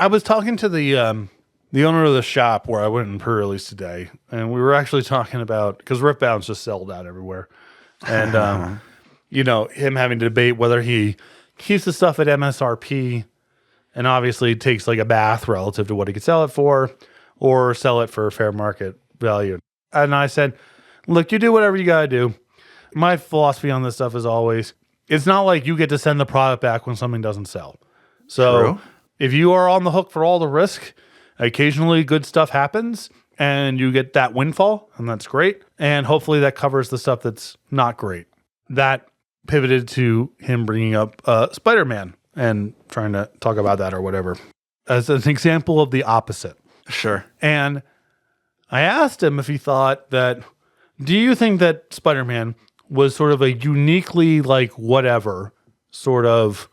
I was talking to the owner of the shop where I went in pre-release today, and we were actually talking about, because Rebound's just sold out everywhere, and him having to debate whether he keeps the stuff at MSRP and obviously takes like a bath relative to what he could sell it for, or sell it for fair market value. And I said, look, you do whatever you gotta do. My philosophy on this stuff is always, it's not like you get to send the product back when something doesn't sell. So True. If you are on the hook for all the risk, occasionally good stuff happens and you get that windfall, and that's great. And hopefully that covers the stuff that's not great. That pivoted to him bringing up Spider-Man and trying to talk about that or whatever as an example of the opposite. Sure. And I asked him if he thought that, do you think that Spider-Man was sort of a uniquely like whatever, sort of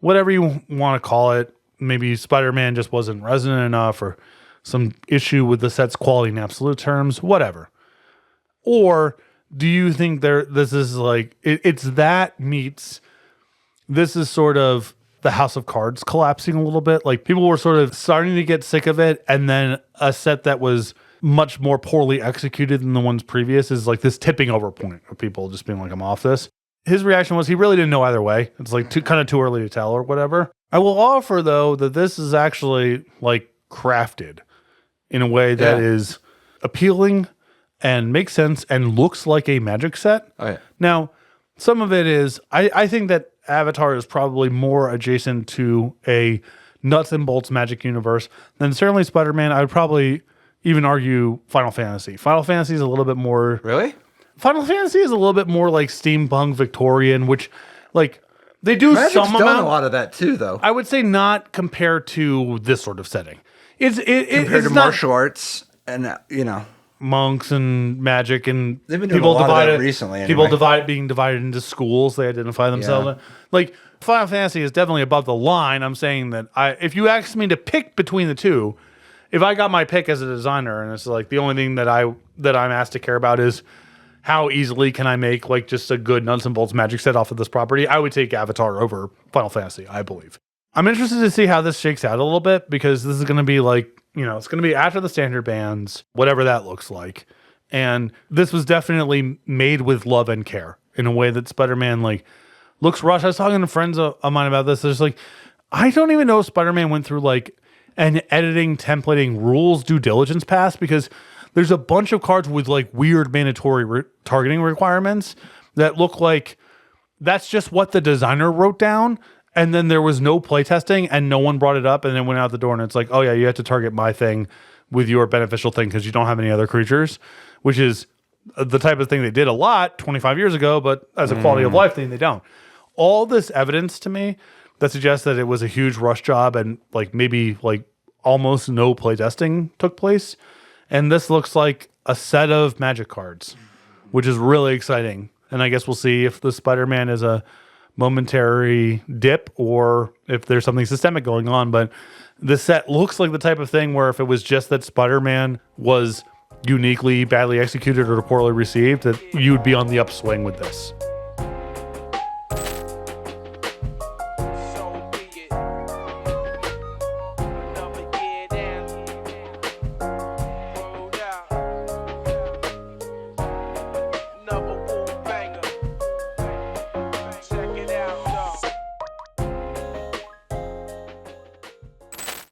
whatever you want to call it, maybe Spider-Man just wasn't resonant enough or some issue with the set's quality in absolute terms, whatever. Or do you think this is like, it's that meets, this is sort of the House of Cards collapsing a little bit. Like people were sort of starting to get sick of it. And then a set that was much more poorly executed than the ones previous is like this tipping over point of people just being like, I'm off this. His reaction was he really didn't know either way. It's like kind of too early to tell or whatever. I will offer though that this is actually like crafted in a way that is appealing and makes sense and looks like a Magic set. Oh, yeah. Now, some of it is, I think that Avatar is probably more adjacent to a nuts and bolts Magic universe than certainly Spider-Man. I would probably even argue Final Fantasy. Final Fantasy is a little bit more... Really? Final Fantasy is a little bit more like steampunk Victorian, which like they do Magic's some done amount. a lot of that too, though. I would say not compared to this sort of setting. Compared to martial arts and monks and magic, and they've been doing a lot of that recently. Anyway. People being divided into schools. They identify themselves. Yeah. Like Final Fantasy is definitely above the line. I'm saying that if you ask me to pick between the two, if I got my pick as a designer, and it's like the only thing that I'm asked to care about is how easily can I make like just a good nuts and bolts Magic set off of this property, I would take Avatar over Final Fantasy, I believe. I'm interested to see how this shakes out a little bit, because this is going to be like, it's going to be after the standard bans, whatever that looks like. And this was definitely made with love and care in a way that Spider-Man like looks rushed. I was talking to friends of mine about this. There's like, I don't even know if Spider-Man went through like an editing, templating, rules due diligence pass, because there's a bunch of cards with like weird mandatory targeting requirements that look like that's just what the designer wrote down. And then there was no playtesting and no one brought it up, and then went out the door and it's like, oh yeah, you have to target my thing with your beneficial thing because you don't have any other creatures, which is the type of thing they did a lot 25 years ago, but as a quality of life thing, they don't. All this evidence to me that suggests that it was a huge rush job and like maybe like almost no playtesting took place. And this looks like a set of Magic cards, which is really exciting. And I guess we'll see if the Spider-Man is a momentary dip or if there's something systemic going on. But this set looks like the type of thing where if it was just that Spider-Man was uniquely badly executed or poorly received, that you'd be on the upswing with this.